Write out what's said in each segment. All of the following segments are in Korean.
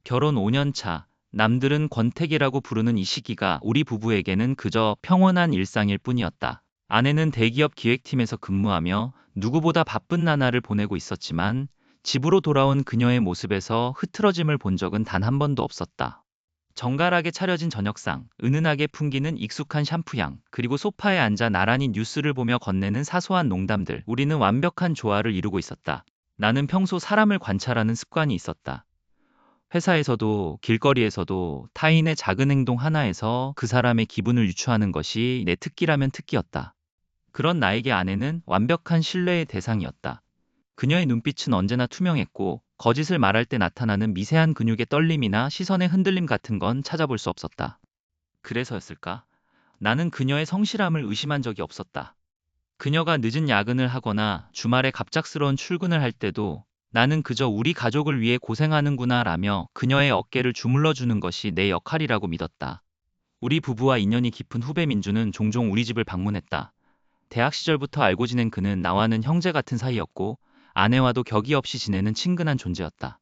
결혼 5년 차, 남들은 권태기라고 부르는 이 시기가 우리 부부에게는 그저 평온한 일상일 뿐이었다. 아내는 대기업 기획팀에서 근무하며 누구보다 바쁜 나날을 보내고 있었지만 집으로 돌아온 그녀의 모습에서 흐트러짐을 본 적은 단 한 번도 없었다. 정갈하게 차려진 저녁상, 은은하게 풍기는 익숙한 샴푸향, 그리고 소파에 앉아 나란히 뉴스를 보며 건네는 사소한 농담들, 우리는 완벽한 조화를 이루고 있었다. 나는 평소 사람을 관찰하는 습관이 있었다. 회사에서도 길거리에서도 타인의 작은 행동 하나에서 그 사람의 기분을 유추하는 것이 내 특기라면 특기였다. 그런 나에게 아내는 완벽한 신뢰의 대상이었다. 그녀의 눈빛은 언제나 투명했고 거짓을 말할 때 나타나는 미세한 근육의 떨림이나 시선의 흔들림 같은 건 찾아볼 수 없었다. 그래서였을까? 나는 그녀의 성실함을 의심한 적이 없었다. 그녀가 늦은 야근을 하거나 주말에 갑작스러운 출근을 할 때도 나는 그저 우리 가족을 위해 고생하는구나 라며 그녀의 어깨를 주물러 주는 것이 내 역할이라고 믿었다. 우리 부부와 인연이 깊은 후배 민주는 종종 우리 집을 방문했다. 대학 시절부터 알고 지낸 그는 나와는 형제 같은 사이였고 아내와도 격이 없이 지내는 친근한 존재였다.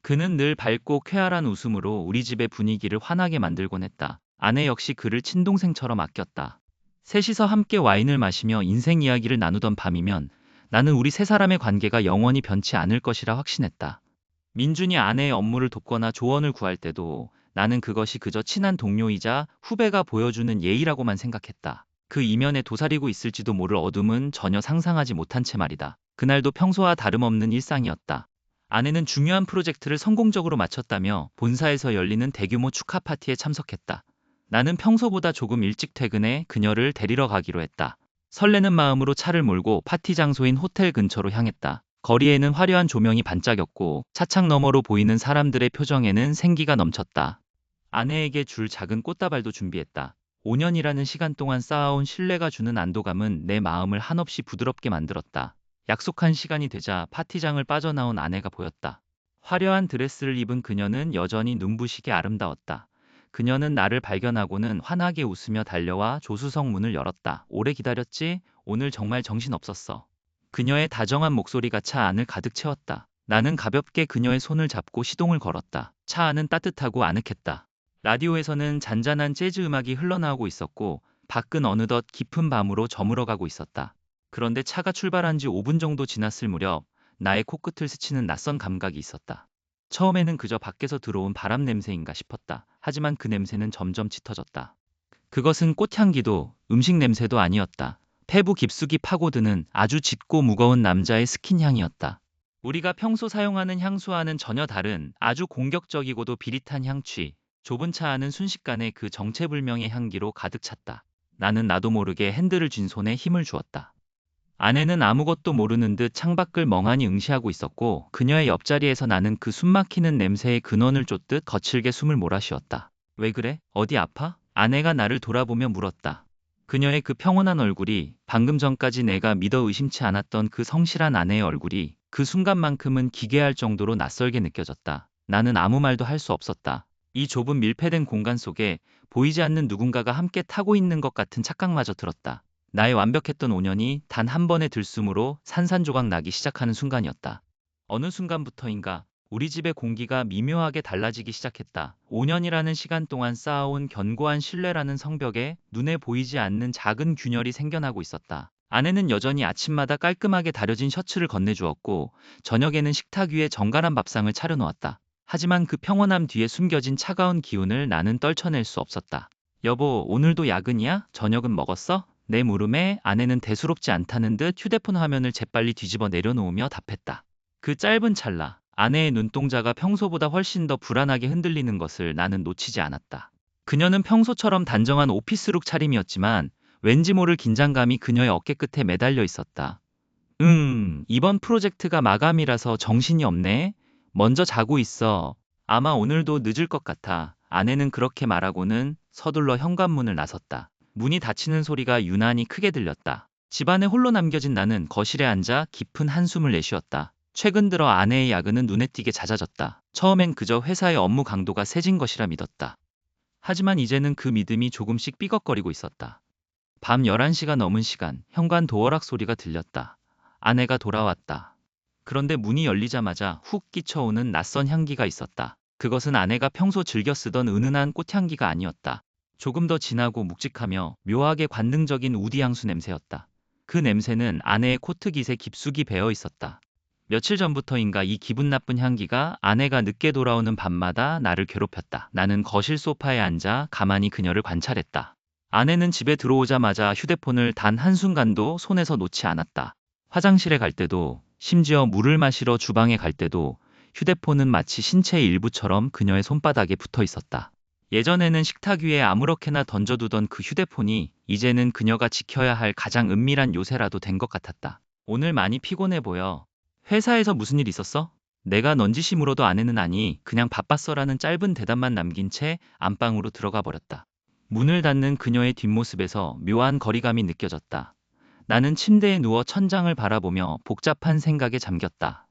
그는 늘 밝고 쾌활한 웃음으로 우리 집의 분위기를 환하게 만들곤 했다. 아내 역시 그를 친동생처럼 아꼈다. 셋이서 함께 와인을 마시며 인생 이야기를 나누던 밤이면 나는 우리 세 사람의 관계가 영원히 변치 않을 것이라 확신했다. 민준이 아내의 업무를 돕거나 조언을 구할 때도 나는 그것이 그저 친한 동료이자 후배가 보여주는 예의라고만 생각했다. 그 이면에 도사리고 있을지도 모를 어둠은 전혀 상상하지 못한 채 말이다. 그날도 평소와 다름없는 일상이었다. 아내는 중요한 프로젝트를 성공적으로 마쳤다며 본사에서 열리는 대규모 축하 파티에 참석했다. 나는 평소보다 조금 일찍 퇴근해 그녀를 데리러 가기로 했다. 설레는 마음으로 차를 몰고 파티 장소인 호텔 근처로 향했다. 거리에는 화려한 조명이 반짝였고 차창 너머로 보이는 사람들의 표정에는 생기가 넘쳤다. 아내에게 줄 작은 꽃다발도 준비했다. 5년이라는 시간 동안 쌓아온 신뢰가 주는 안도감은 내 마음을 한없이 부드럽게 만들었다. 약속한 시간이 되자 파티장을 빠져나온 아내가 보였다. 화려한 드레스를 입은 그녀는 여전히 눈부시게 아름다웠다. 그녀는 나를 발견하고는 환하게 웃으며 달려와 조수석 문을 열었다. 오래 기다렸지? 오늘 정말 정신없었어. 그녀의 다정한 목소리가 차 안을 가득 채웠다. 나는 가볍게 그녀의 손을 잡고 시동을 걸었다. 차 안은 따뜻하고 아늑했다. 라디오에서는 잔잔한 재즈 음악이 흘러나오고 있었고 밖은 어느덧 깊은 밤으로 저물어가고 있었다. 그런데 차가 출발한 지 5분 정도 지났을 무렵 나의 코끝을 스치는 낯선 감각이 있었다. 처음에는 그저 밖에서 들어온 바람 냄새인가 싶었다. 하지만 그 냄새는 점점 짙어졌다. 그것은 꽃향기도 음식 냄새도 아니었다. 폐부 깊숙이 파고드는 아주 짙고 무거운 남자의 스킨향이었다. 우리가 평소 사용하는 향수와는 전혀 다른 아주 공격적이고도 비릿한 향취. 좁은 차 안은 순식간에 그 정체불명의 향기로 가득 찼다. 나는 나도 모르게 핸들을 쥔 손에 힘을 주었다. 아내는 아무것도 모르는 듯 창밖을 멍하니 응시하고 있었고 그녀의 옆자리에서 나는 그 숨막히는 냄새의 근원을 쫓듯 거칠게 숨을 몰아쉬었다. 왜 그래? 어디 아파? 아내가 나를 돌아보며 물었다. 그녀의 그 평온한 얼굴이 방금 전까지 내가 믿어 의심치 않았던 그 성실한 아내의 얼굴이 그 순간만큼은 기괴할 정도로 낯설게 느껴졌다. 나는 아무 말도 할 수 없었다. 이 좁은 밀폐된 공간 속에 보이지 않는 누군가가 함께 타고 있는 것 같은 착각마저 들었다. 나의 완벽했던 5년이 단 한 번의 들숨으로 산산조각 나기 시작하는 순간이었다. 어느 순간부터인가 우리 집의 공기가 미묘하게 달라지기 시작했다. 5년이라는 시간 동안 쌓아온 견고한 신뢰라는 성벽에 눈에 보이지 않는 작은 균열이 생겨나고 있었다. 아내는 여전히 아침마다 깔끔하게 다려진 셔츠를 건네주었고 저녁에는 식탁 위에 정갈한 밥상을 차려놓았다. 하지만 그 평온함 뒤에 숨겨진 차가운 기운을 나는 떨쳐낼 수 없었다. 여보, 오늘도 야근이야? 저녁은 먹었어? 내 물음에 아내는 대수롭지 않다는 듯 휴대폰 화면을 재빨리 뒤집어 내려놓으며 답했다. 그 짧은 찰나, 아내의 눈동자가 평소보다 훨씬 더 불안하게 흔들리는 것을 나는 놓치지 않았다. 그녀는 평소처럼 단정한 오피스룩 차림이었지만 왠지 모를 긴장감이 그녀의 어깨끝에 매달려 있었다. 이번 프로젝트가 마감이라서 정신이 없네. 먼저 자고 있어. 아마 오늘도 늦을 것 같아. 아내는 그렇게 말하고는 서둘러 현관문을 나섰다. 문이 닫히는 소리가 유난히 크게 들렸다. 집안에 홀로 남겨진 나는 거실에 앉아 깊은 한숨을 내쉬었다. 최근 들어 아내의 야근은 눈에 띄게 잦아졌다. 처음엔 그저 회사의 업무 강도가 세진 것이라 믿었다. 하지만 이제는 그 믿음이 조금씩 삐걱거리고 있었다. 밤 11시가 넘은 시간, 현관 도어락 소리가 들렸다. 아내가 돌아왔다. 그런데 문이 열리자마자 훅 끼쳐오는 낯선 향기가 있었다. 그것은 아내가 평소 즐겨 쓰던 은은한 꽃향기가 아니었다. 조금 더 진하고 묵직하며 묘하게 관능적인 우디 향수 냄새였다. 그 냄새는 아내의 코트깃에 깊숙이 배어 있었다. 며칠 전부터인가 이 기분 나쁜 향기가 아내가 늦게 돌아오는 밤마다 나를 괴롭혔다. 나는 거실 소파에 앉아 가만히 그녀를 관찰했다. 아내는 집에 들어오자마자 휴대폰을 단 한순간도 손에서 놓지 않았다. 화장실에 갈 때도, 심지어 물을 마시러 주방에 갈 때도 휴대폰은 마치 신체의 일부처럼 그녀의 손바닥에 붙어 있었다. 예전에는 식탁 위에 아무렇게나 던져두던 그 휴대폰이 이제는 그녀가 지켜야 할 가장 은밀한 요새라도 된 것 같았다. 오늘 많이 피곤해 보여. 회사에서 무슨 일 있었어? 내가 넌지시 물어도 아내는 아니, 그냥 바빴어라는 짧은 대답만 남긴 채 안방으로 들어가 버렸다. 문을 닫는 그녀의 뒷모습에서 묘한 거리감이 느껴졌다. 나는 침대에 누워 천장을 바라보며 복잡한 생각에 잠겼다.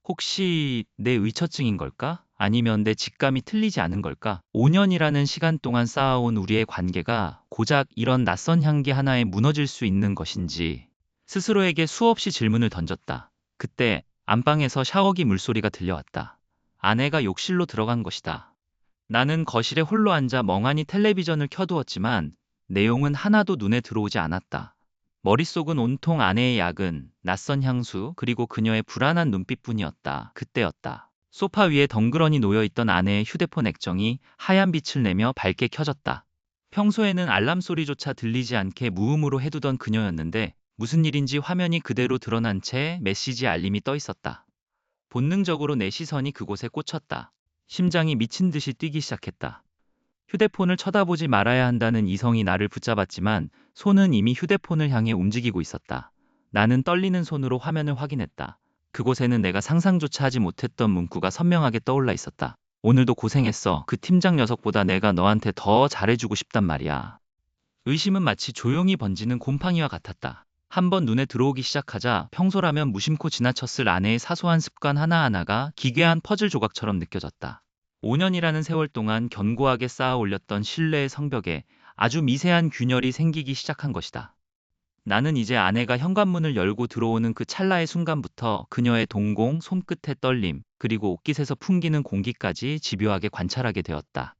혹시 내 의처증인 걸까? 아니면 내 직감이 틀리지 않은 걸까? 5년이라는 시간 동안 쌓아온 우리의 관계가 고작 이런 낯선 향기 하나에 무너질 수 있는 것인지 스스로에게 수없이 질문을 던졌다. 그때 안방에서 샤워기 물소리가 들려왔다. 아내가 욕실로 들어간 것이다. 나는 거실에 홀로 앉아 멍하니 텔레비전을 켜두었지만 내용은 하나도 눈에 들어오지 않았다. 머릿속은 온통 아내의 야근, 낯선 향수, 그리고 그녀의 불안한 눈빛뿐이었다. 그때였다. 소파 위에 덩그러니 놓여있던 아내의 휴대폰 액정이 하얀 빛을 내며 밝게 켜졌다. 평소에는 알람 소리조차 들리지 않게 무음으로 해두던 그녀였는데 무슨 일인지 화면이 그대로 드러난 채 메시지 알림이 떠 있었다. 본능적으로 내 시선이 그곳에 꽂혔다. 심장이 미친 듯이 뛰기 시작했다. 휴대폰을 쳐다보지 말아야 한다는 이성이 나를 붙잡았지만 손은 이미 휴대폰을 향해 움직이고 있었다. 나는 떨리는 손으로 화면을 확인했다. 그곳에는 내가 상상조차 하지 못했던 문구가 선명하게 떠올라 있었다. 오늘도 고생했어. 그 팀장 녀석보다 내가 너한테 더 잘해주고 싶단 말이야. 의심은 마치 조용히 번지는 곰팡이와 같았다. 한번 눈에 들어오기 시작하자 평소라면 무심코 지나쳤을 아내의 사소한 습관 하나하나가 기괴한 퍼즐 조각처럼 느껴졌다. 5년이라는 세월 동안 견고하게 쌓아 올렸던 신뢰의 성벽에 아주 미세한 균열이 생기기 시작한 것이다. 나는 이제 아내가 현관문을 열고 들어오는 그 찰나의 순간부터 그녀의 동공, 손끝의 떨림, 그리고 옷깃에서 풍기는 공기까지 집요하게 관찰하게 되었다.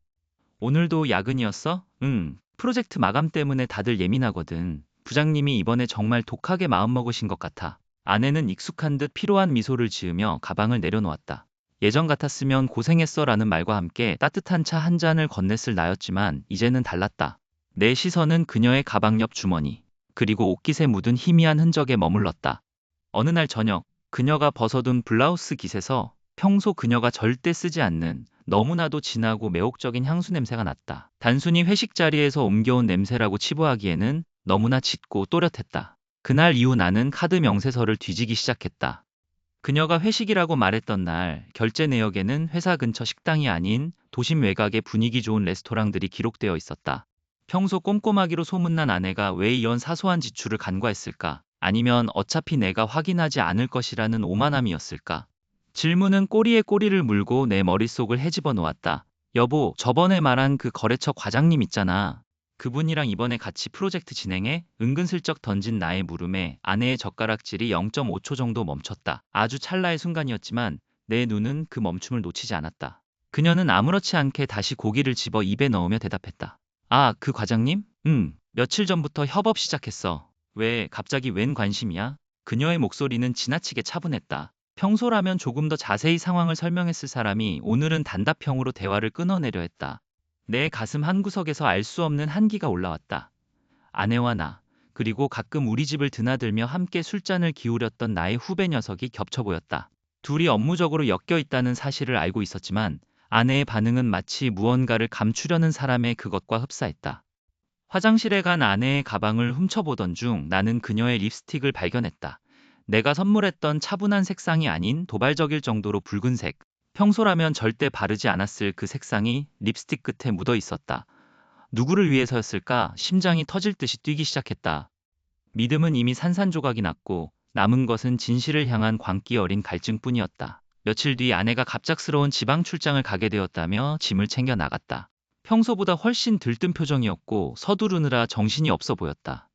오늘도 야근이었어? 응. 프로젝트 마감 때문에 다들 예민하거든. 부장님이 이번에 정말 독하게 마음먹으신 것 같아. 아내는 익숙한 듯 피로한 미소를 지으며 가방을 내려놓았다. 예전 같았으면 고생했어 라는 말과 함께 따뜻한 차 한 잔을 건넸을 나였지만 이제는 달랐다. 내 시선은 그녀의 가방 옆 주머니, 그리고 옷깃에 묻은 희미한 흔적에 머물렀다. 어느 날 저녁, 그녀가 벗어둔 블라우스 깃에서 평소 그녀가 절대 쓰지 않는 너무나도 진하고 매혹적인 향수 냄새가 났다. 단순히 회식 자리에서 옮겨온 냄새라고 치부하기에는 너무나 짙고 또렷했다. 그날 이후 나는 카드 명세서를 뒤지기 시작했다. 그녀가 회식이라고 말했던 날, 결제 내역에는 회사 근처 식당이 아닌 도심 외곽의 분위기 좋은 레스토랑들이 기록되어 있었다. 평소 꼼꼼하기로 소문난 아내가 왜 이런 사소한 지출을 간과했을까? 아니면 어차피 내가 확인하지 않을 것이라는 오만함이었을까? 질문은 꼬리에 꼬리를 물고 내 머릿속을 헤집어 놓았다. 여보, 저번에 말한 그 거래처 과장님 있잖아. 그분이랑 이번에 같이 프로젝트 진행해? 은근슬쩍 던진 나의 물음에 아내의 젓가락질이 0.5초 정도 멈췄다. 아주 찰나의 순간이었지만 내 눈은 그 멈춤을 놓치지 않았다. 그녀는 아무렇지 않게 다시 고기를 집어 입에 넣으며 대답했다. 아, 그 과장님? 응, 며칠 전부터 협업 시작했어. 왜, 갑자기 웬 관심이야? 그녀의 목소리는 지나치게 차분했다. 평소라면 조금 더 자세히 상황을 설명했을 사람이 오늘은 단답형으로 대화를 끊어내려 했다. 내 가슴 한구석에서 알 수 없는 한기가 올라왔다. 아내와 나, 그리고 가끔 우리 집을 드나들며 함께 술잔을 기울였던 나의 후배 녀석이 겹쳐 보였다. 둘이 업무적으로 엮여 있다는 사실을 알고 있었지만 아내의 반응은 마치 무언가를 감추려는 사람의 그것과 흡사했다. 화장실에 간 아내의 가방을 훔쳐보던 중 나는 그녀의 립스틱을 발견했다. 내가 선물했던 차분한 색상이 아닌 도발적일 정도로 붉은색, 평소라면 절대 바르지 않았을 그 색상이 립스틱 끝에 묻어 있었다. 누구를 위해서였을까? 심장이 터질 듯이 뛰기 시작했다. 믿음은 이미 산산조각이 났고 남은 것은 진실을 향한 광기 어린 갈증뿐이었다. 며칠 뒤 아내가 갑작스러운 지방 출장을 가게 되었다며 짐을 챙겨 나갔다. 평소보다 훨씬 들뜬 표정이었고 서두르느라 정신이 없어 보였다.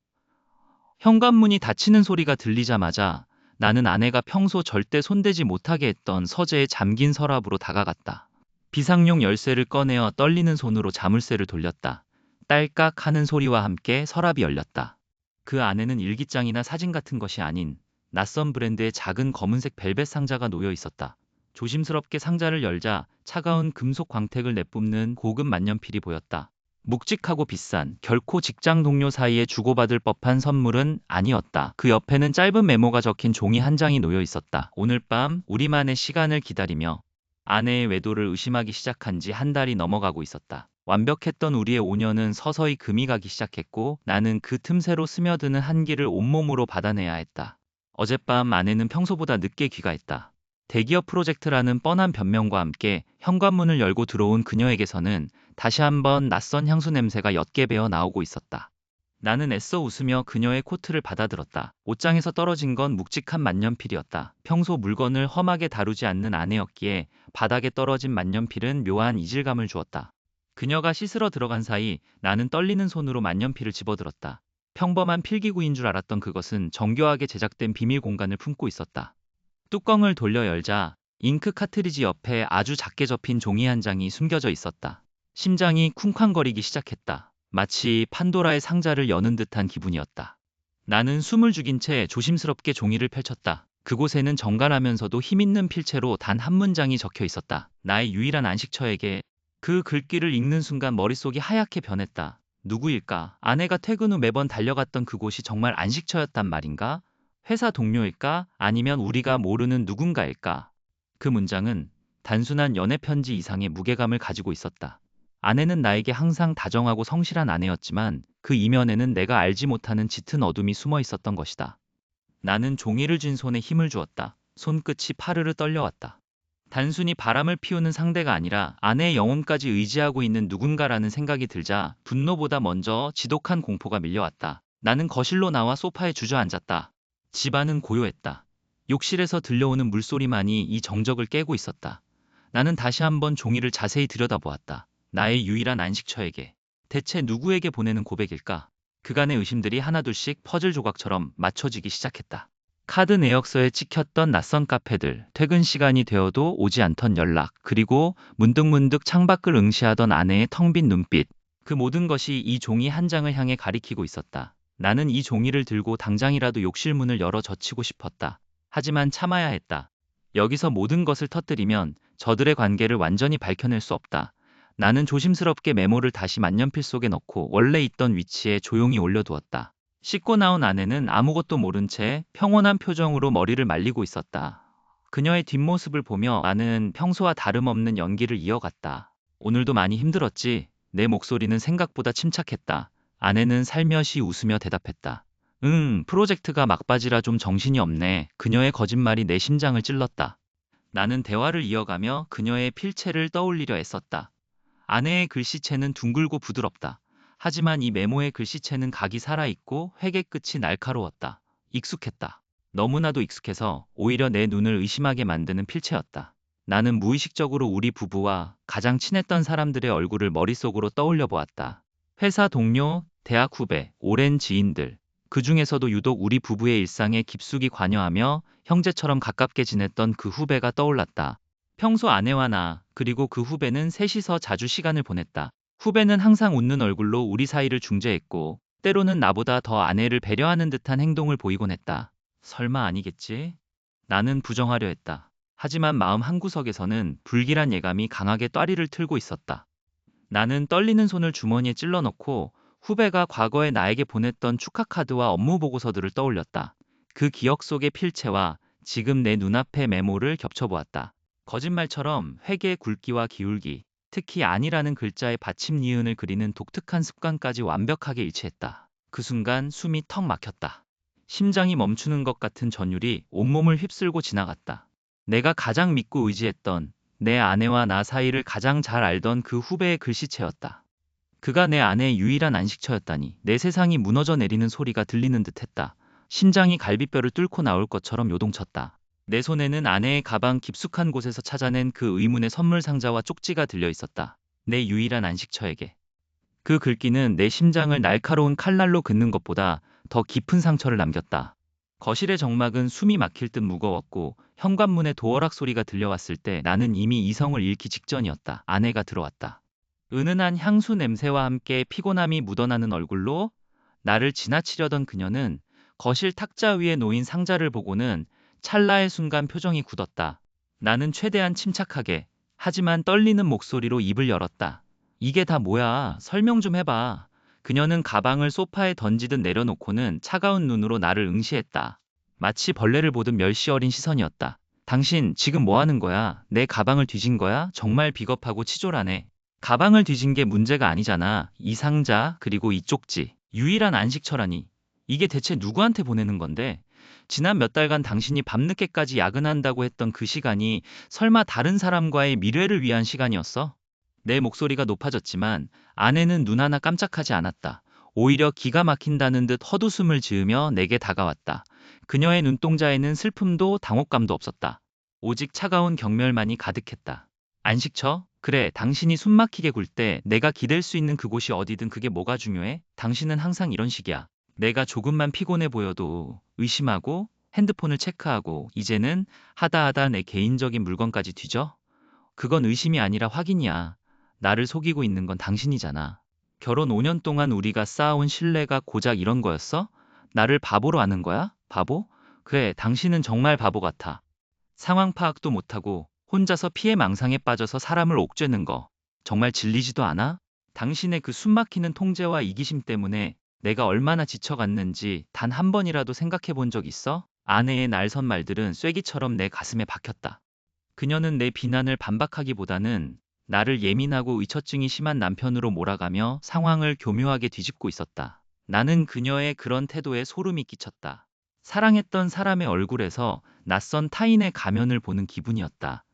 현관문이 닫히는 소리가 들리자마자 나는 아내가 평소 절대 손대지 못하게 했던 서재의 잠긴 서랍으로 다가갔다. 비상용 열쇠를 꺼내어 떨리는 손으로 자물쇠를 돌렸다. 딸깍 하는 소리와 함께 서랍이 열렸다. 그 안에는 일기장이나 사진 같은 것이 아닌 낯선 브랜드의 작은 검은색 벨벳 상자가 놓여 있었다. 조심스럽게 상자를 열자 차가운 금속 광택을 내뿜는 고급 만년필이 보였다. 묵직하고 비싼, 결코 직장 동료 사이에 주고받을 법한 선물은 아니었다. 그 옆에는 짧은 메모가 적힌 종이 한 장이 놓여 있었다. 오늘 밤 우리만의 시간을 기다리며 아내의 외도를 의심하기 시작한 지 한 달이 넘어가고 있었다. 완벽했던 우리의 5년은 서서히 금이 가기 시작했고 나는 그 틈새로 스며드는 한기를 온몸으로 받아내야 했다. 어젯밤 아내는 평소보다 늦게 귀가했다. 대기업 프로젝트라는 뻔한 변명과 함께 현관문을 열고 들어온 그녀에게서는 다시 한번 낯선 향수 냄새가 옅게 배어 나오고 있었다. 나는 애써 웃으며 그녀의 코트를 받아들었다. 옷장에서 떨어진 건 묵직한 만년필이었다. 평소 물건을 험하게 다루지 않는 아내였기에 바닥에 떨어진 만년필은 묘한 이질감을 주었다. 그녀가 씻으러 들어간 사이 나는 떨리는 손으로 만년필을 집어들었다. 평범한 필기구인 줄 알았던 그것은 정교하게 제작된 비밀 공간을 품고 있었다. 뚜껑을 돌려 열자 잉크 카트리지 옆에 아주 작게 접힌 종이 한 장이 숨겨져 있었다. 심장이 쿵쾅거리기 시작했다. 마치 판도라의 상자를 여는 듯한 기분이었다. 나는 숨을 죽인 채 조심스럽게 종이를 펼쳤다. 그곳에는 정갈하면서도 힘있는 필체로 단 한 문장이 적혀 있었다. 나의 유일한 안식처에게. 그 글귀를 읽는 순간 머릿속이 하얗게 변했다. 누구일까? 아내가 퇴근 후 매번 달려갔던 그곳이 정말 안식처였단 말인가? 회사 동료일까? 아니면 우리가 모르는 누군가일까? 그 문장은 단순한 연애 편지 이상의 무게감을 가지고 있었다. 아내는 나에게 항상 다정하고 성실한 아내였지만 그 이면에는 내가 알지 못하는 짙은 어둠이 숨어 있었던 것이다. 나는 종이를 쥔 손에 힘을 주었다. 손끝이 파르르 떨려왔다. 단순히 바람을 피우는 상대가 아니라 아내의 영혼까지 의지하고 있는 누군가라는 생각이 들자 분노보다 먼저 지독한 공포가 밀려왔다. 나는 거실로 나와 소파에 주저앉았다. 집안은 고요했다. 욕실에서 들려오는 물소리만이 이 정적을 깨고 있었다. 나는 다시 한번 종이를 자세히 들여다보았다. 나의 유일한 안식처에게. 대체 누구에게 보내는 고백일까? 그간의 의심들이 하나둘씩 퍼즐 조각처럼 맞춰지기 시작했다. 카드 내역서에 찍혔던 낯선 카페들, 퇴근 시간이 되어도 오지 않던 연락, 그리고 문득문득 창밖을 응시하던 아내의 텅 빈 눈빛. 그 모든 것이 이 종이 한 장을 향해 가리키고 있었다. 나는 이 종이를 들고 당장이라도 욕실 문을 열어 젖히고 싶었다. 하지만 참아야 했다. 여기서 모든 것을 터뜨리면 저들의 관계를 완전히 밝혀낼 수 없다. 나는 조심스럽게 메모를 다시 만년필 속에 넣고 원래 있던 위치에 조용히 올려두었다. 씻고 나온 아내는 아무것도 모른 채 평온한 표정으로 머리를 말리고 있었다. 그녀의 뒷모습을 보며 나는 평소와 다름없는 연기를 이어갔다. 오늘도 많이 힘들었지? 내 목소리는 생각보다 침착했다. 아내는 살며시 웃으며 대답했다. 프로젝트가 막바지라 좀 정신이 없네. 그녀의 거짓말이 내 심장을 찔렀다. 나는 대화를 이어가며 그녀의 필체를 떠올리려 애썼다. 아내의 글씨체는 둥글고 부드럽다. 하지만 이 메모의 글씨체는 각이 살아있고 회계 끝이 날카로웠다. 익숙했다. 너무나도 익숙해서 오히려 내 눈을 의심하게 만드는 필체였다. 나는 무의식적으로 우리 부부와 가장 친했던 사람들의 얼굴을 머릿속으로 떠올려 보았다. 회사 동료, 대학 후배, 오랜 지인들. 그 중에서도 유독 우리 부부의 일상에 깊숙이 관여하며 형제처럼 가깝게 지냈던 그 후배가 떠올랐다. 평소 아내와 나, 그리고 그 후배는 셋이서 자주 시간을 보냈다. 후배는 항상 웃는 얼굴로 우리 사이를 중재했고, 때로는 나보다 더 아내를 배려하는 듯한 행동을 보이곤 했다. 설마 아니겠지? 나는 부정하려 했다. 하지만 마음 한구석에서는 불길한 예감이 강하게 따리를 틀고 있었다. 나는 떨리는 손을 주머니에 찔러 넣고 후배가 과거에 나에게 보냈던 축하 카드와 업무 보고서들을 떠올렸다. 그 기억 속의 필체와 지금 내 눈앞의 메모를 겹쳐보았다. 거짓말처럼 회계의 굵기와 기울기, 특히 아니라는 글자의 받침 니은을 그리는 독특한 습관까지 완벽하게 일치했다. 그 순간 숨이 턱 막혔다. 심장이 멈추는 것 같은 전율이 온몸을 휩쓸고 지나갔다. 내가 가장 믿고 의지했던 내 아내와 나 사이를 가장 잘 알던 그 후배의 글씨체였다. 그가 내 아내의 유일한 안식처였다니. 내 세상이 무너져 내리는 소리가 들리는 듯했다. 심장이 갈비뼈를 뚫고 나올 것처럼 요동쳤다. 내 손에는 아내의 가방 깊숙한 곳에서 찾아낸 그 의문의 선물 상자와 쪽지가 들려 있었다. 내 유일한 안식처에게. 그 글귀는 내 심장을 날카로운 칼날로 긋는 것보다 더 깊은 상처를 남겼다. 거실의 정막은 숨이 막힐 듯 무거웠고 현관문에 도어락 소리가 들려왔을 때 나는 이미 이성을 잃기 직전이었다. 아내가 들어왔다. 은은한 향수 냄새와 함께 피곤함이 묻어나는 얼굴로 나를 지나치려던 그녀는 거실 탁자 위에 놓인 상자를 보고는 찰나의 순간 표정이 굳었다. 나는 최대한 침착하게 하지만 떨리는 목소리로 입을 열었다. 이게 다 뭐야? 설명 좀 해봐. 그녀는 가방을 소파에 던지듯 내려놓고는 차가운 눈으로 나를 응시했다. 마치 벌레를 보듯 멸시 어린 시선이었다. 당신 지금 뭐 하는 거야? 내 가방을 뒤진 거야? 정말 비겁하고 치졸하네. 가방을 뒤진 게 문제가 아니잖아. 이 상자, 그리고 이 쪽지. 유일한 안식처라니. 이게 대체 누구한테 보내는 건데? 지난 몇 달간 당신이 밤늦게까지 야근한다고 했던 그 시간이 설마 다른 사람과의 미래를 위한 시간이었어? 내 목소리가 높아졌지만 아내는 눈 하나 깜짝하지 않았다. 오히려 기가 막힌다는 듯 헛웃음을 지으며 내게 다가왔다. 그녀의 눈동자에는 슬픔도 당혹감도 없었다. 오직 차가운 경멸만이 가득했다. 안식처? 그래, 당신이 숨막히게 굴 때 내가 기댈 수 있는 그곳이 어디든 그게 뭐가 중요해? 당신은 항상 이런 식이야. 내가 조금만 피곤해 보여도 의심하고 핸드폰을 체크하고 이제는 하다 내 개인적인 물건까지 뒤져? 그건 의심이 아니라 확인이야. 나를 속이고 있는 건 당신이잖아. 결혼 5년 동안 우리가 쌓아온 신뢰가 고작 이런 거였어? 나를 바보로 아는 거야? 바보? 그래, 당신은 정말 바보 같아. 상황 파악도 못하고 혼자서 피해 망상에 빠져서 사람을 옥죄는 거. 정말 질리지도 않아? 당신의 그 숨막히는 통제와 이기심 때문에 내가 얼마나 지쳐갔는지 단 한 번이라도 생각해 본 적 있어? 아내의 날선 말들은 쐐기처럼 내 가슴에 박혔다. 그녀는 내 비난을 반박하기보다는 나를 예민하고 의처증이 심한 남편으로 몰아가며 상황을 교묘하게 뒤집고 있었다. 나는 그녀의 그런 태도에 소름이 끼쳤다. 사랑했던 사람의 얼굴에서 낯선 타인의 가면을 보는 기분이었다.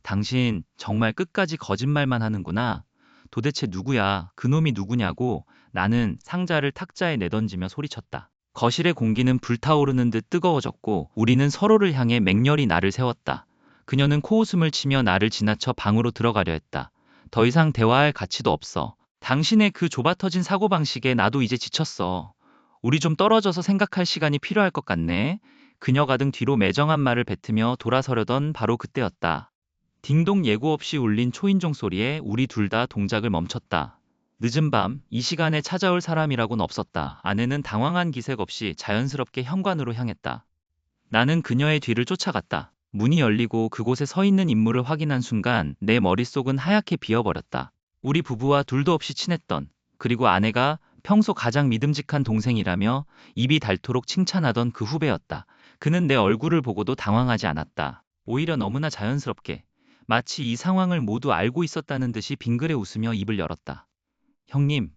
당신 정말 끝까지 거짓말만 하는구나. 도대체 누구야? 그놈이 누구냐고. 나는 상자를 탁자에 내던지며 소리쳤다. 거실의 공기는 불타오르는 듯 뜨거워졌고 우리는 서로를 향해 맹렬히 날을 세웠다. 그녀는 코웃음을 치며 나를 지나쳐 방으로 들어가려 했다. 더 이상 대화할 가치도 없어. 당신의 그 좁아터진 사고방식에 나도 이제 지쳤어. 우리 좀 떨어져서 생각할 시간이 필요할 것 같네. 그녀가 등 뒤로 매정한 말을 뱉으며 돌아서려던 바로 그때였다. 딩동 예고 없이 울린 초인종 소리에 우리 둘 다 동작을 멈췄다. 늦은 밤, 이 시간에 찾아올 사람이라고는 없었다. 아내는 당황한 기색 없이 자연스럽게 현관으로 향했다. 나는 그녀의 뒤를 쫓아갔다. 문이 열리고 그곳에 서 있는 인물을 확인한 순간 내 머릿속은 하얗게 비어버렸다. 우리 부부와 둘도 없이 친했던, 그리고 아내가 평소 가장 믿음직한 동생이라며 입이 닳도록 칭찬하던 그 후배였다. 그는 내 얼굴을 보고도 당황하지 않았다. 오히려 너무나 자연스럽게, 마치 이 상황을 모두 알고 있었다는 듯이 빙그레 웃으며 입을 열었다. 형님,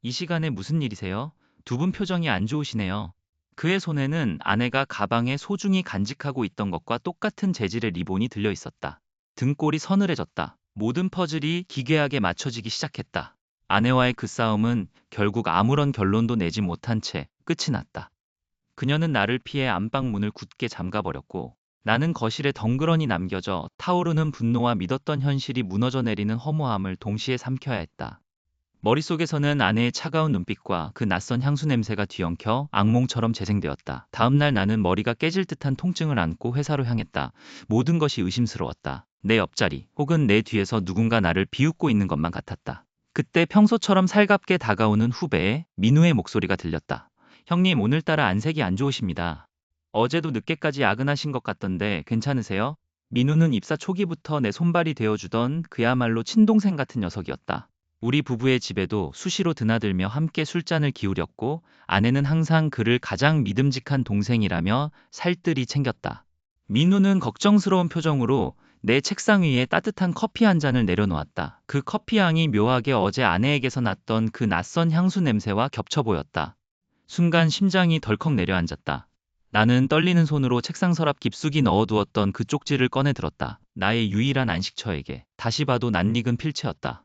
이 시간에 무슨 일이세요? 두 분 표정이 안 좋으시네요. 그의 손에는 아내가 가방에 소중히 간직하고 있던 것과 똑같은 재질의 리본이 들려 있었다. 등골이 서늘해졌다. 모든 퍼즐이 기괴하게 맞춰지기 시작했다. 아내와의 그 싸움은 결국 아무런 결론도 내지 못한 채 끝이 났다. 그녀는 나를 피해 안방 문을 굳게 잠가버렸고 나는 거실에 덩그러니 남겨져 타오르는 분노와 믿었던 현실이 무너져 내리는 허무함을 동시에 삼켜야 했다. 머릿속에서는 아내의 차가운 눈빛과 그 낯선 향수 냄새가 뒤엉켜 악몽처럼 재생되었다. 다음날 나는 머리가 깨질 듯한 통증을 안고 회사로 향했다. 모든 것이 의심스러웠다. 내 옆자리 혹은 내 뒤에서 누군가 나를 비웃고 있는 것만 같았다. 그때 평소처럼 살갑게 다가오는 후배의 민우의 목소리가 들렸다. 형님, 오늘따라 안색이 안 좋으십니다. 어제도 늦게까지 야근하신 것 같던데 괜찮으세요? 민우는 입사 초기부터 내 손발이 되어주던 그야말로 친동생 같은 녀석이었다. 우리 부부의 집에도 수시로 드나들며 함께 술잔을 기울였고 아내는 항상 그를 가장 믿음직한 동생이라며 살뜰히 챙겼다. 민우는 걱정스러운 표정으로 내 책상 위에 따뜻한 커피 한 잔을 내려놓았다. 그 커피 향이 묘하게 어제 아내에게서 났던 그 낯선 향수 냄새와 겹쳐 보였다. 순간 심장이 덜컥 내려앉았다. 나는 떨리는 손으로 책상 서랍 깊숙이 넣어두었던 그 쪽지를 꺼내 들었다. 나의 유일한 안식처에게. 다시 봐도 낯익은 필체였다.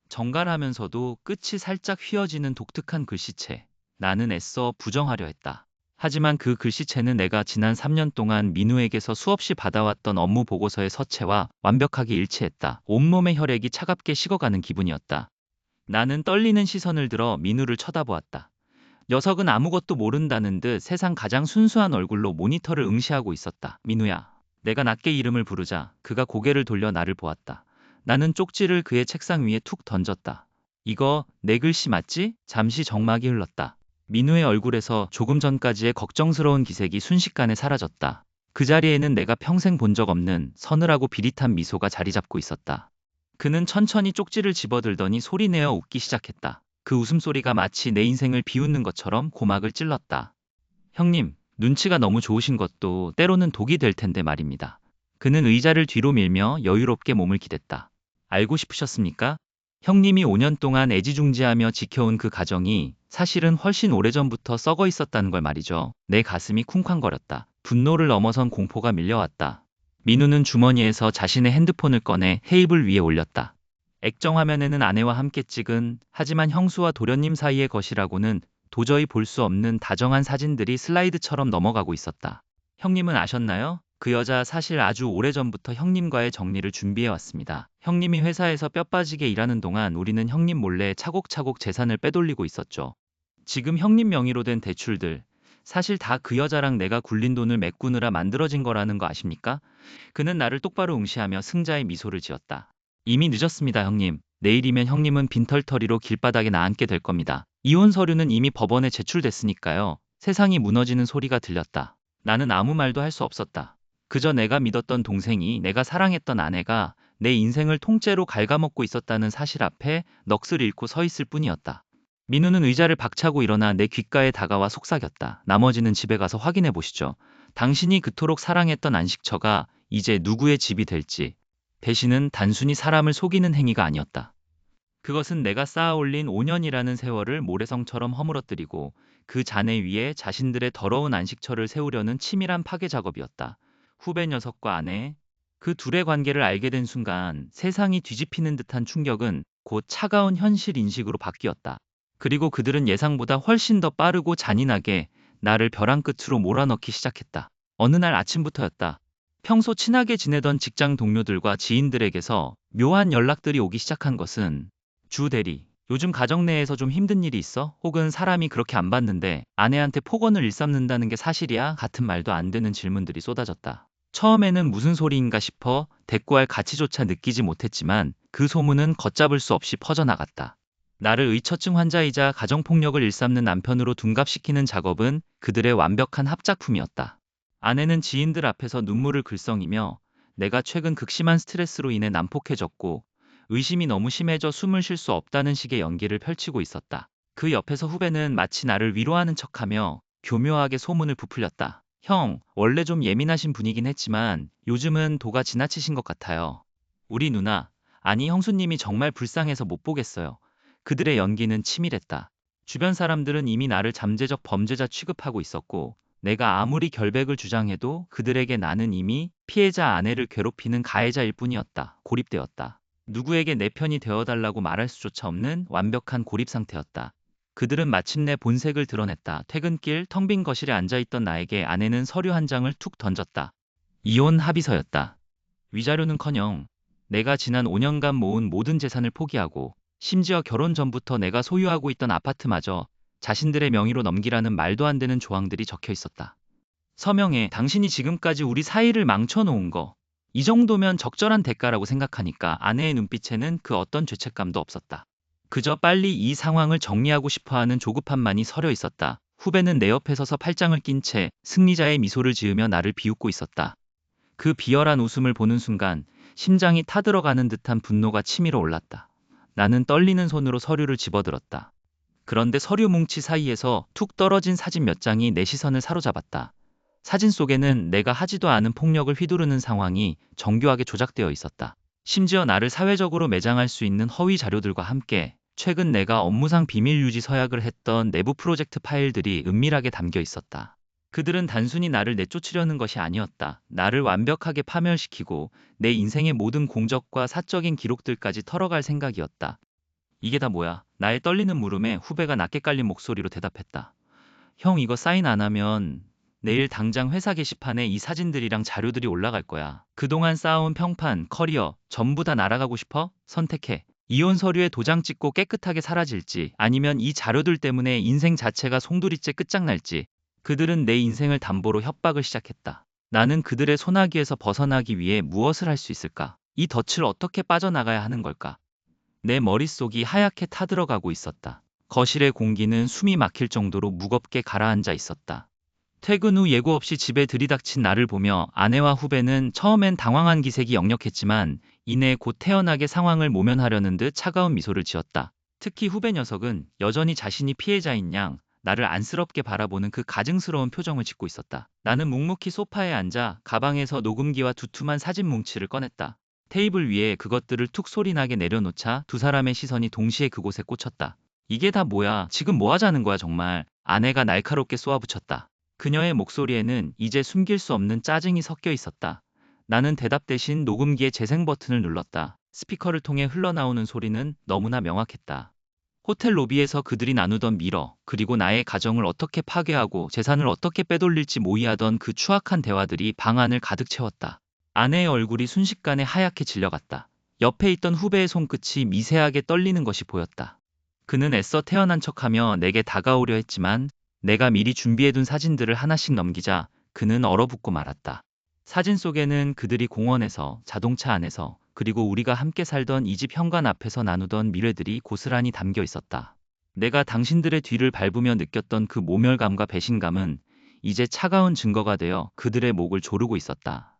정갈하면서도 끝이 살짝 휘어지는 독특한 글씨체. 나는 애써 부정하려 했다. 하지만 그 글씨체는 내가 지난 3년 동안 민우에게서 수없이 받아왔던 업무 보고서의 서체와 완벽하게 일치했다. 온몸의 혈액이 차갑게 식어가는 기분이었다. 나는 떨리는 시선을 들어 민우를 쳐다보았다. 녀석은 아무것도 모른다는 듯 세상 가장 순수한 얼굴로 모니터를 응시하고 있었다. 민우야. 내가 낮게 이름을 부르자 그가 고개를 돌려 나를 보았다. 나는 쪽지를 그의 책상 위에 툭 던졌다. 이거 내 글씨 맞지? 잠시 정막이 흘렀다. 민우의 얼굴에서 조금 전까지의 걱정스러운 기색이 순식간에 사라졌다. 그 자리에는 내가 평생 본 적 없는 서늘하고 비릿한 미소가 자리 잡고 있었다. 그는 천천히 쪽지를 집어들더니 소리내어 웃기 시작했다. 그 웃음소리가 마치 내 인생을 비웃는 것처럼 고막을 찔렀다. 형님, 눈치가 너무 좋으신 것도 때로는 독이 될 텐데 말입니다. 그는 의자를 뒤로 밀며 여유롭게 몸을 기댔다. 알고 싶으셨습니까? 형님이 5년 동안 애지중지하며 지켜온 그 가정이 사실은 훨씬 오래전부터 썩어 있었다는 걸 말이죠. 내 가슴이 쿵쾅거렸다. 분노를 넘어선 공포가 밀려왔다. 민우는 주머니에서 자신의 핸드폰을 꺼내 테이블 위에 올렸다. 액정 화면에는 아내와 함께 찍은 하지만 형수와 도련님 사이의 것이라고는 도저히 볼 수 없는 다정한 사진들이 슬라이드처럼 넘어가고 있었다. 형님은 아셨나요? 그 여자 사실 아주 오래전부터 형님과의 정리를 준비해 왔습니다. 형님이 회사에서 뼈 빠지게 일하는 동안 우리는 형님 몰래 차곡차곡 재산을 빼돌리고 있었죠. 지금 형님 명의로 된 대출들, 사실 다 그 여자랑 내가 굴린 돈을 메꾸느라 만들어진 거라는 거 아십니까? 그는 나를 똑바로 응시하며 승자의 미소를 지었다. 이미 늦었습니다, 형님. 내일이면 형님은 빈털터리로 길바닥에 나앉게 될 겁니다. 이혼 서류는 이미 법원에 제출됐으니까요. 세상이 무너지는 소리가 들렸다. 나는 아무 말도 할 수 없었다. 그저 내가 믿었던 동생이, 내가 사랑했던 아내가 내 인생을 통째로 갉아먹고 있었다는 사실 앞에 넋을 잃고 서 있을 뿐이었다. 민우는 의자를 박차고 일어나 내 귓가에 다가와 속삭였다. 나머지는 집에 가서 확인해 보시죠. 당신이 그토록 사랑했던 안식처가 이제 누구의 집이 될지. 배신은 단순히 사람을 속이는 행위가 아니었다. 그것은 내가 쌓아올린 5년이라는 세월을 모래성처럼 허물어뜨리고 그 잔해 위에 자신들의 더러운 안식처를 세우려는 치밀한 파괴 작업이었다. 후배 녀석과 아내, 그 둘의 관계를 알게 된 순간 세상이 뒤집히는 듯한 충격은 곧 차가운 현실 인식으로 바뀌었다. 그리고 그들은 예상보다 훨씬 더 빠르고 잔인하게 나를 벼랑 끝으로 몰아넣기 시작했다. 어느 날 아침부터였다. 평소 친하게 지내던 직장 동료들과 지인들에게서 묘한 연락들이 오기 시작한 것은 주 대리, 요즘 가정 내에서 좀 힘든 일이 있어? 혹은 사람이 그렇게 안 봤는데 아내한테 폭언을 일삼는다는 게 사실이야? 같은 말도 안 되는 질문들이 쏟아졌다. 처음에는 무슨 소리인가 싶어 대꾸할 가치조차 느끼지 못했지만 그 소문은 걷잡을 수 없이 퍼져나갔다. 나를 의처증 환자이자 가정폭력을 일삼는 남편으로 둔갑시키는 작업은 그들의 완벽한 합작품이었다. 아내는 지인들 앞에서 눈물을 글썽이며 내가 최근 극심한 스트레스로 인해 난폭해졌고 의심이 너무 심해져 숨을 쉴 수 없다는 식의 연기를 펼치고 있었다. 그 옆에서 후배는 마치 나를 위로하는 척하며 교묘하게 소문을 부풀렸다. 형, 원래 좀 예민하신 분이긴 했지만 요즘은 도가 지나치신 것 같아요. 우리 누나, 아니 형수님이 정말 불쌍해서 못 보겠어요. 그들의 연기는 치밀했다. 주변 사람들은 이미 나를 잠재적 범죄자 취급하고 있었고 내가 아무리 결백을 주장해도 그들에게 나는 이미 피해자 아내를 괴롭히는 가해자일 뿐이었다. 고립되었다. 누구에게 내 편이 되어달라고 말할 수조차 없는 완벽한 고립 상태였다. 그들은 마침내 본색을 드러냈다. 퇴근길 텅 빈 거실에 앉아있던 나에게 아내는 서류 한 장을 툭 던졌다. 이혼 합의서였다. 위자료는커녕 내가 지난 5년간 모은 모든 재산을 포기하고 심지어 결혼 전부터 내가 소유하고 있던 아파트마저 자신들의 명의로 넘기라는 말도 안 되는 조항들이 적혀 있었다. 서명에 당신이 지금까지 우리 사이를 망쳐놓은 거, 이 정도면 적절한 대가라고 생각하니까 아내의 눈빛에는 그 어떤 죄책감도 없었다. 그저 빨리 이 상황을 정리하고 싶어하는 조급함만이 서려 있었다. 후배는 내 옆에 서서 팔짱을 낀 채 승리자의 미소를 지으며 나를 비웃고 있었다. 그 비열한 웃음을 보는 순간 심장이 타들어가는 듯한 분노가 치밀어 올랐다. 나는 떨리는 손으로 서류를 집어들었다. 그런데 서류 뭉치 사이에서 툭 떨어진 사진 몇 장이 내 시선을 사로잡았다. 사진 속에는 내가 하지도 않은 폭력을 휘두르는 상황이 정교하게 조작되어 있었다. 심지어 나를 사회적으로 매장할 수 있는 허위 자료들과 함께 최근 내가 업무상 비밀 유지 서약을 했던 내부 프로젝트 파일들이 은밀하게 담겨 있었다. 그들은 단순히 나를 내쫓으려는 것이 아니었다. 나를 완벽하게 파멸시키고 내 인생의 모든 공적과 사적인 기록들까지 털어갈 생각이었다. 이게 다 뭐야? 나의 떨리는 물음에 후배가 낮게 깔린 목소리로 대답했다. 형, 이거 사인 안 하면 내일 당장 회사 게시판에 이 사진들이랑 자료들이 올라갈 거야. 그동안 쌓아온 평판, 커리어 전부 다 날아가고 싶어? 선택해. 이혼 서류에 도장 찍고 깨끗하게 사라질지 아니면 이 자료들 때문에 인생 자체가 송두리째 끝장날지 그들은 내 인생을 담보로 협박을 시작했다. 나는 그들의 소나기에서 벗어나기 위해 무엇을 할 수 있을까? 이 덫을 어떻게 빠져나가야 하는 걸까? 내 머릿속이 하얗게 타들어가고 있었다. 거실의 공기는 숨이 막힐 정도로 무겁게 가라앉아 있었다. 퇴근 후 예고 없이 집에 들이닥친 나를 보며 아내와 후배는 처음엔 당황한 기색이 역력했지만 이내 곧 태어나게 상황을 모면하려는 듯 차가운 미소를 지었다. 특히 후배 녀석은 여전히 자신이 피해자인 양 나를 안쓰럽게 바라보는 그 가증스러운 표정을 짓고 있었다. 나는 묵묵히 소파에 앉아 가방에서 녹음기와 두툼한 사진 뭉치를 꺼냈다. 테이블 위에 그것들을 툭 소리나게 내려놓자 두 사람의 시선이 동시에 그곳에 꽂혔다. 이게 다 뭐야? 지금 뭐 하자는 거야 정말? 아내가 날카롭게 쏘아붙였다. 그녀의 목소리에는 이제 숨길 수 없는 짜증이 섞여 있었다. 나는 대답 대신 녹음기의 재생 버튼을 눌렀다. 스피커를 통해 흘러나오는 소리는 너무나 명확했다. 호텔 로비에서 그들이 나누던 미러, 그리고 나의 가정을 어떻게 파괴하고 재산을 어떻게 빼돌릴지 모의하던 그 추악한 대화들이 방 안을 가득 채웠다. 아내의 얼굴이 순식간에 하얗게 질려갔다. 옆에 있던 후배의 손끝이 미세하게 떨리는 것이 보였다. 그는 애써 태어난 척하며 내게 다가오려 했지만 내가 미리 준비해둔 사진들을 하나씩 넘기자 그는 얼어붙고 말았다. 사진 속에는 그들이 공원에서, 자동차 안에서, 그리고 우리가 함께 살던 이 집 현관 앞에서 나누던 미래들이 고스란히 담겨 있었다. 내가 당신들의 뒤를 밟으며 느꼈던 그 모멸감과 배신감은 이제 차가운 증거가 되어 그들의 목을 조르고 있었다.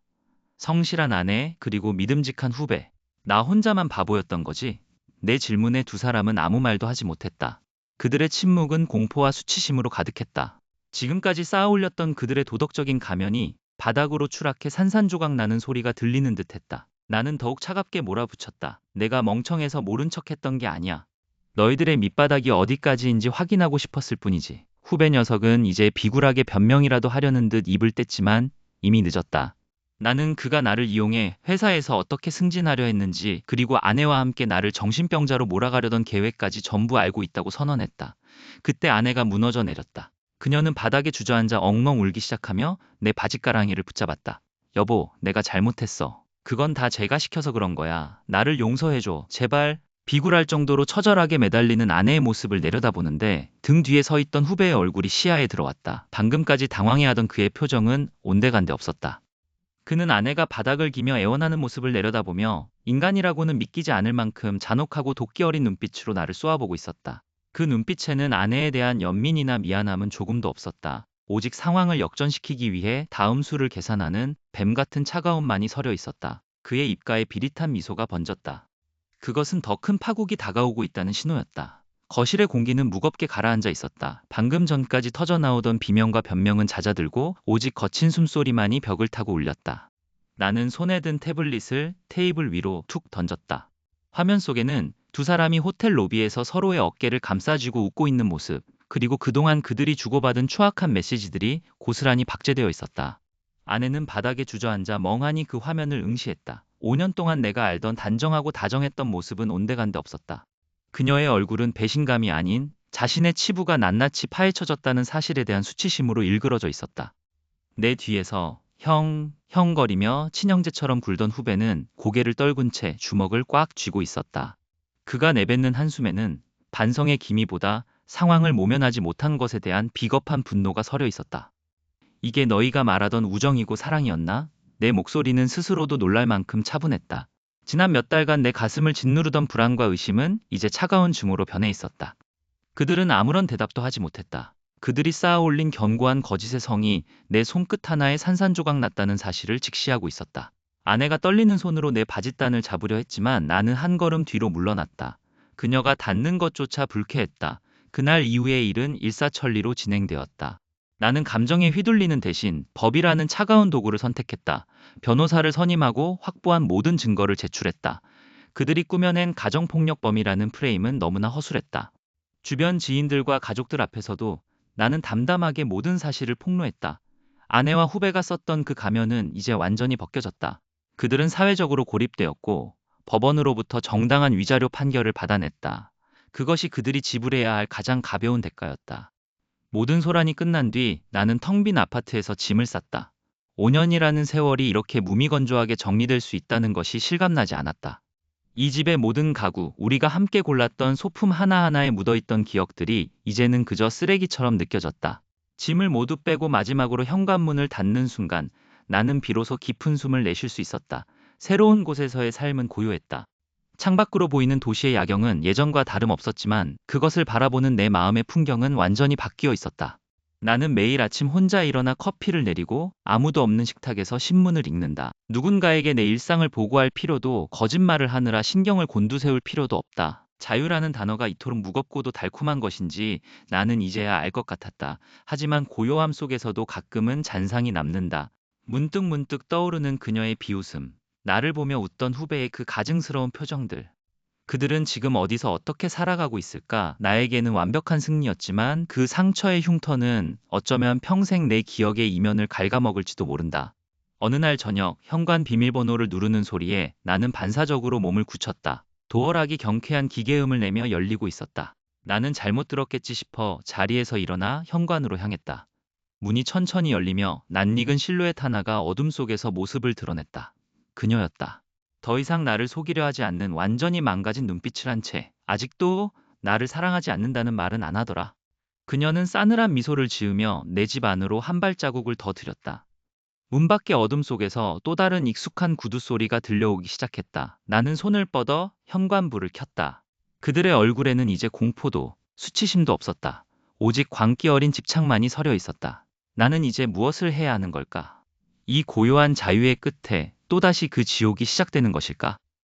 성실한 아내, 그리고 믿음직한 후배. 나 혼자만 바보였던 거지? 내 질문에 두 사람은 아무 말도 하지 못했다. 그들의 침묵은 공포와 수치심으로 가득했다. 지금까지 쌓아올렸던 그들의 도덕적인 가면이 바닥으로 추락해 산산조각 나는 소리가 들리는 듯했다. 나는 더욱 차갑게 몰아붙였다. 내가 멍청해서 모른 척했던 게 아니야. 너희들의 밑바닥이 어디까지인지 확인하고 싶었을 뿐이지. 후배 녀석은 이제 비굴하게 변명이라도 하려는 듯 입을 뗐지만 이미 늦었다. 나는 그가 나를 이용해 회사에서 어떻게 승진하려 했는지 그리고 아내와 함께 나를 정신병자로 몰아가려던 계획까지 전부 알고 있다고 선언했다. 그때 아내가 무너져 내렸다. 그녀는 바닥에 주저앉아 엉엉 울기 시작하며 내 바짓가랑이를 붙잡았다. 여보, 내가 잘못했어. 그건 다 제가 시켜서 그런 거야. 나를 용서해줘. 제발. 비굴할 정도로 처절하게 매달리는 아내의 모습을 내려다보는데 등 뒤에 서 있던 후배의 얼굴이 시야에 들어왔다. 방금까지 당황해하던 그의 표정은 온데간데 없었다. 그는 아내가 바닥을 기며 애원하는 모습을 내려다보며 인간이라고는 믿기지 않을 만큼 잔혹하고 도끼 어린 눈빛으로 나를 쏘아보고 있었다. 그 눈빛에는 아내에 대한 연민이나 미안함은 조금도 없었다. 오직 상황을 역전시키기 위해 다음 수를 계산하는 뱀 같은 차가움만이 서려 있었다. 그의 입가에 비릿한 미소가 번졌다. 그것은 더 큰 파국이 다가오고 있다는 신호였다. 거실의 공기는 무겁게 가라앉아 있었다. 방금 전까지 터져나오던 비명과 변명은 잦아들고 오직 거친 숨소리만이 벽을 타고 울렸다. 나는 손에 든 태블릿을 테이블 위로 툭 던졌다. 화면 속에는 두 사람이 호텔 로비에서 서로의 어깨를 감싸쥐고 웃고 있는 모습, 그리고 그동안 그들이 주고받은 추악한 메시지들이 고스란히 박제되어 있었다. 아내는 바닥에 주저앉아 멍하니 그 화면을 응시했다. 5년 동안 내가 알던 단정하고 다정했던 모습은 온데간데 없었다. 그녀의 얼굴은 배신감이 아닌 자신의 치부가 낱낱이 파헤쳐졌다는 사실에 대한 수치심으로 일그러져 있었다. 내 뒤에서 형거리며 친형제처럼 굴던 후배는 고개를 떨군 채 주먹을 꽉 쥐고 있었다. 그가 내뱉는 한숨에는 반성의 기미보다 상황을 모면하지 못한 것에 대한 비겁한 분노가 서려 있었다. 이게 너희가 말하던 우정이고 사랑이었나? 내 목소리는 스스로도 놀랄 만큼 차분했다. 지난 몇 달간 내 가슴을 짓누르던 불안과 의심은 이제 차가운 증오로 변해 있었다. 그들은 아무런 대답도 하지 못했다. 그들이 쌓아올린 견고한 거짓의 성이 내 손끝 하나에 산산조각 났다는 사실을 직시하고 있었다. 아내가 떨리는 손으로 내 바짓단을 잡으려 했지만 나는 한 걸음 뒤로 물러났다. 그녀가 닿는 것조차 불쾌했다. 그날 이후의 일은 일사천리로 진행되었다. 나는 감정에 휘둘리는 대신 법이라는 차가운 도구를 선택했다. 변호사를 선임하고 확보한 모든 증거를 제출했다. 그들이 꾸며낸 가정폭력범이라는 프레임은 너무나 허술했다. 주변 지인들과 가족들 앞에서도 나는 담담하게 모든 사실을 폭로했다. 아내와 후배가 썼던 그 가면은 이제 완전히 벗겨졌다. 그들은 사회적으로 고립되었고 법원으로부터 정당한 위자료 판결을 받아냈다. 그것이 그들이 지불해야 할 가장 가벼운 대가였다. 모든 소란이 끝난 뒤 나는 텅 빈 아파트에서 짐을 쌌다. 5년이라는 세월이 이렇게 무미건조하게 정리될 수 있다는 것이 실감나지 않았다. 이 집의 모든 가구, 우리가 함께 골랐던 소품 하나하나에 묻어있던 기억들이 이제는 그저 쓰레기처럼 느껴졌다. 짐을 모두 빼고 마지막으로 현관문을 닫는 순간 나는 비로소 깊은 숨을 내쉴 수 있었다. 새로운 곳에서의 삶은 고요했다. 창밖으로 보이는 도시의 야경은 예전과 다름없었지만 그것을 바라보는 내 마음의 풍경은 완전히 바뀌어 있었다. 나는 매일 아침 혼자 일어나 커피를 내리고 아무도 없는 식탁에서 신문을 읽는다. 누군가에게 내 일상을 보고할 필요도 거짓말을 하느라 신경을 곤두세울 필요도 없다. 자유라는 단어가 이토록 무겁고도 달콤한 것인지 나는 이제야 알 것 같았다. 하지만 고요함 속에서도 가끔은 잔상이 남는다. 문득문득 떠오르는 그녀의 비웃음, 나를 보며 웃던 후배의 그 가증스러운 표정들. 그들은 지금 어디서 어떻게 살아가고 있을까? 나에게는 완벽한 승리였지만 그 상처의 흉터는 어쩌면 평생 내 기억의 이면을 갉아먹을지도 모른다. 어느 날 저녁, 현관 비밀번호를 누르는 소리에 나는 반사적으로 몸을 굳혔다. 도어락이 경쾌한 기계음을 내며 열리고 있었다. 나는 잘못 들었겠지 싶어 자리에서 일어나 현관으로 향했다. 문이 천천히 열리며 낯익은 실루엣 하나가 어둠 속에서 모습을 드러냈다. 그녀였다. 더 이상 나를 속이려 하지 않는 완전히 망가진 눈빛을 한 채 아직도 나를 사랑하지 않는다는 말은 안 하더라. 그녀는 싸늘한 미소를 지으며 내 집 안으로 한 발자국을 더 들였다. 문 밖의 어둠 속에서 또 다른 익숙한 구두 소리가 들려오기 시작했다. 나는 손을 뻗어 현관불을 켰다. 그들의 얼굴에는 이제 공포도 수치심도 없었다. 오직 광기 어린 집착만이 서려 있었다. 나는 이제 무엇을 해야 하는 걸까? 이 고요한 자유의 끝에 또다시 그 지옥이 시작되는 것일까?